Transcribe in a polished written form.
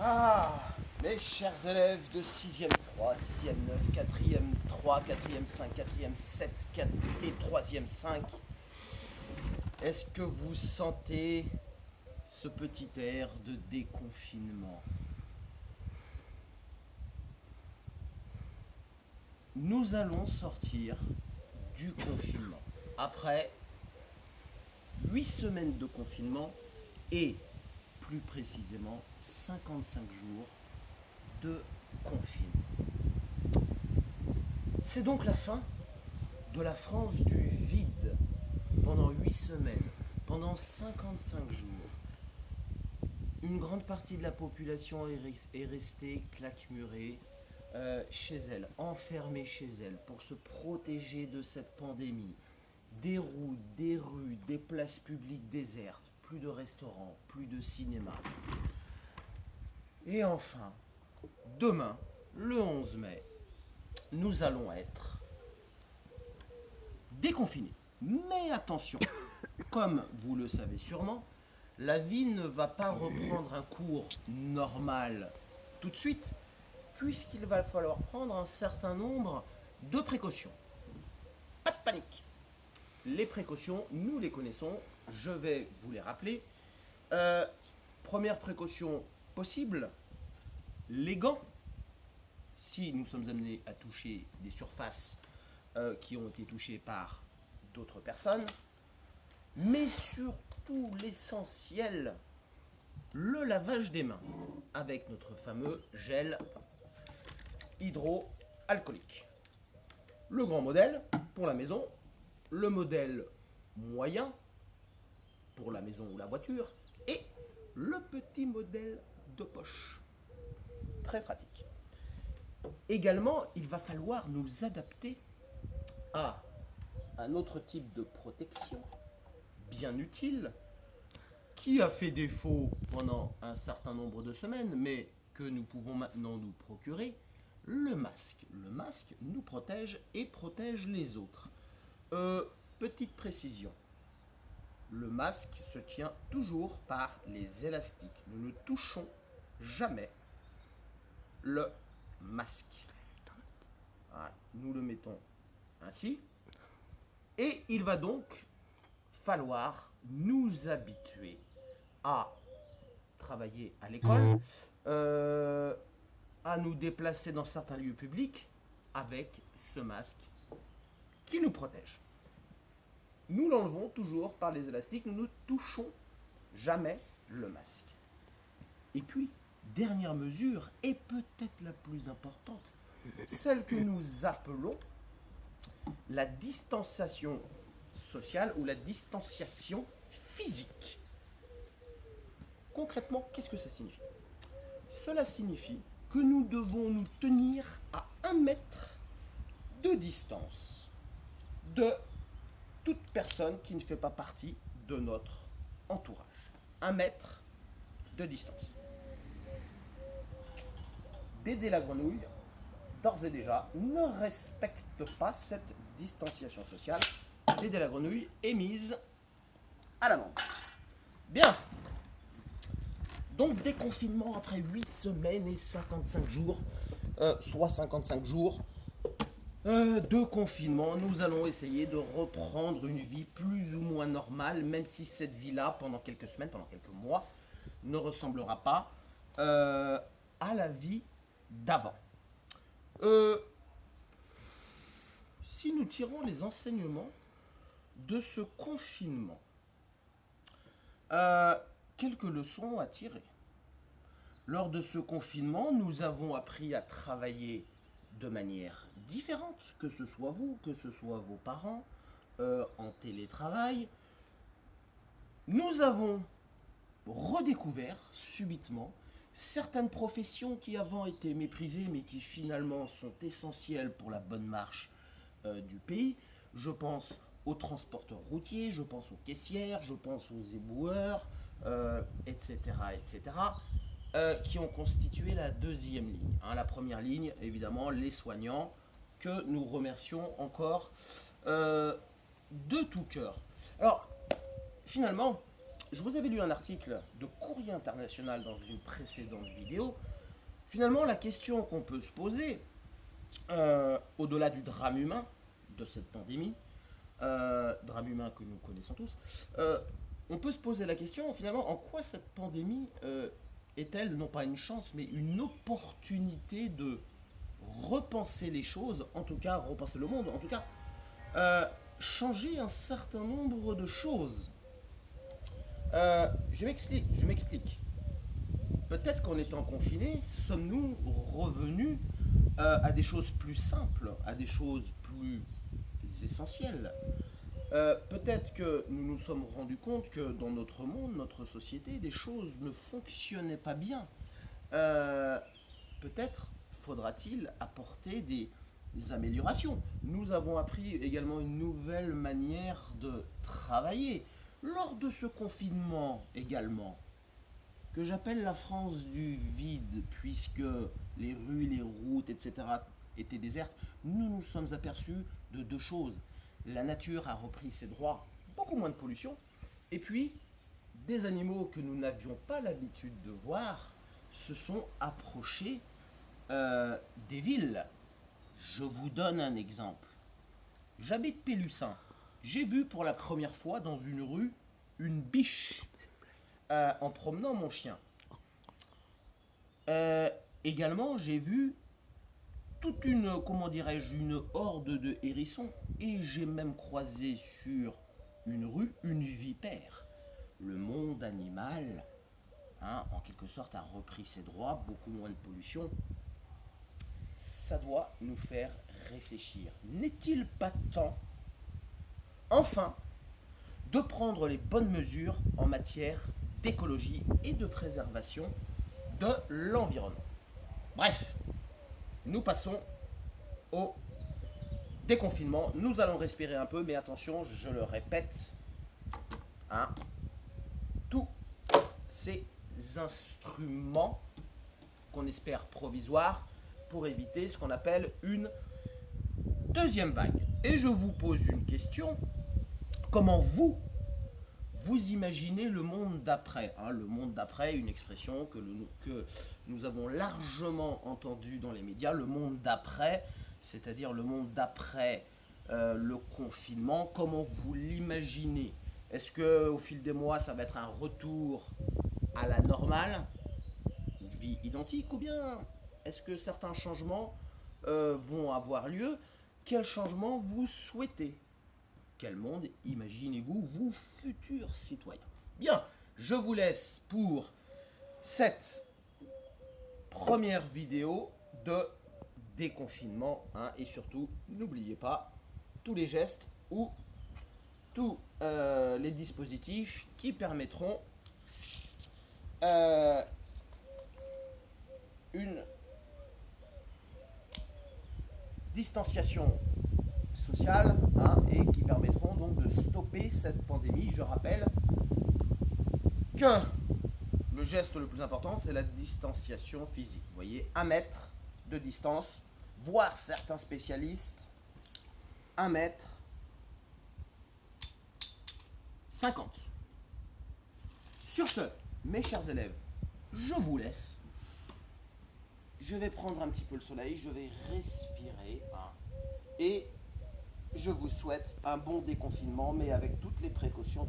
Ah, mes chers élèves de 6e 3, 6e 9, 4e 3, 4e 5, 4e 7, 4 et 3e 5, est-ce que vous sentez ce petit air de déconfinement? Nous allons sortir du confinement après 8 semaines de confinement et plus précisément 55 jours de confinement. C'est donc la fin de la France du vide pendant 8 semaines, pendant 55 jours. Une grande partie de la population est restée claquemurée chez elle, enfermée chez elle pour se protéger de cette pandémie. Des routes, des rues, des places publiques désertes, plus de restaurants, plus de cinéma. Et enfin, demain, le 11 mai, nous allons être déconfinés. Mais attention, comme vous le savez sûrement, la vie ne va pas reprendre un cours normal tout de suite, puisqu'il va falloir prendre un certain nombre de précautions. Pas de panique. Les précautions, nous les connaissons, je vais vous les rappeler. Première précaution possible, les gants. Si nous sommes amenés à toucher des surfaces qui ont été touchées par d'autres personnes, mais surtout l'essentiel, le lavage des mains avec notre fameux gel hydroalcoolique. Le grand modèle pour la maison, le modèle moyen pour la maison ou la voiture et le petit modèle de poche. Très pratique. Également, il va falloir nous adapter à un autre type de protection bien utile qui a fait défaut pendant un certain nombre de semaines, mais que nous pouvons maintenant nous procurer, le masque. Le masque nous protège et protège les autres. Petite précision, le masque se tient toujours par les élastiques. Nous ne touchons jamais le masque. Voilà, nous le mettons ainsi. Et il va donc falloir nous habituer à travailler à l'école, à nous déplacer dans certains lieux publics avec ce masque qui nous protège. Nous l'enlevons toujours par les élastiques, nous ne touchons jamais le masque. Et puis, dernière mesure, et peut-être la plus importante, celle que nous appelons la distanciation sociale ou la distanciation physique. Concrètement, qu'est-ce que ça signifie? Cela signifie que nous devons nous tenir à 1 mètre de distance de toute personne qui ne fait pas partie de notre entourage. 1 mètre de distance. Dédé la grenouille, d'ores et déjà, ne respecte pas cette distanciation sociale. Dédé la grenouille est mise à l'amende. Bien. Donc déconfinement après 8 semaines et 55 jours, soit 55 jours de confinement, nous allons essayer de reprendre une vie plus ou moins normale, même si cette vie-là, pendant quelques semaines, pendant quelques mois, ne ressemblera pas à la vie d'avant. Si nous tirons les enseignements de ce confinement, quelques leçons à tirer. Lors de ce confinement, nous avons appris à travailler de manière différente, que ce soit vous, que ce soit vos parents, en télétravail. Nous avons redécouvert subitement certaines professions qui avant étaient méprisées, mais qui finalement sont essentielles pour la bonne marche du pays. Je pense aux transporteurs routiers, je pense aux caissières, je pense aux éboueurs, etc., etc., qui ont constitué la deuxième ligne. La première ligne, évidemment, les soignants, que nous remercions encore de tout cœur. Alors, finalement, je vous avais lu un article de Courrier International dans une précédente vidéo. Finalement, la question qu'on peut se poser, au-delà du drame humain de cette pandémie, drame humain que nous connaissons tous, on peut se poser la question, finalement, en quoi cette pandémie est-elle, non pas une chance, mais une opportunité de repenser les choses, en tout cas repenser le monde, en tout cas changer un certain nombre de choses. Je m'explique. Peut-être qu'en étant confinés, sommes-nous revenus à des choses plus simples, à des choses plus essentielles. Peut-être que nous nous sommes rendus compte que dans notre monde, notre société, des choses ne fonctionnaient pas bien. Peut-être faudra-t-il apporter des améliorations. Nous avons appris également une nouvelle manière de travailler. Lors de ce confinement également, que j'appelle la France du vide, puisque les rues, les routes, etc. étaient désertes, nous nous sommes aperçus de deux choses. La nature a repris ses droits, beaucoup moins de pollution, et puis des animaux que nous n'avions pas l'habitude de voir se sont approchés des villes. Je vous donne un exemple. J'habite Pélussin. J'ai vu pour la première fois dans une rue une biche en promenant mon chien. Également, j'ai vu toute une, comment dirais-je, une horde de hérissons. Et j'ai même croisé sur une rue une vipère. Le monde animal, en quelque sorte, a repris ses droits, beaucoup moins de pollution. Ça doit nous faire réfléchir. N'est-il pas temps, enfin, de prendre les bonnes mesures en matière d'écologie et de préservation de l'environnement? Bref, nous passons au déconfinement. Nous allons respirer un peu, mais attention, je le répète, tous ces instruments qu'on espère provisoires pour éviter ce qu'on appelle une deuxième vague. Et je vous pose une question. Comment vous imaginez le monde d'après? Le monde d'après, une expression que nous avons largement entendue dans les médias. Le monde d'après, c'est-à-dire le monde d'après le confinement. Comment vous l'imaginez? Est-ce qu'au fil des mois, ça va être un retour à la normale, une vie identique, ou bien est-ce que certains changements vont avoir lieu? Quels changements vous souhaitez? Quel monde imaginez-vous, vous, futurs citoyens? Bien, je vous laisse pour cette première vidéo de déconfinement. Et surtout, n'oubliez pas tous les gestes ou tous les dispositifs qui permettront une distanciation sociale et qui permettront donc de stopper cette pandémie. Je rappelle que le geste le plus important, c'est la distanciation physique. Vous voyez, 1 mètre de distance, voire certains spécialistes, 1 mètre 50. Sur ce, mes chers élèves, je vous laisse. Je vais prendre un petit peu le soleil, je vais respirer et je vous souhaite un bon déconfinement, mais avec toutes les précautions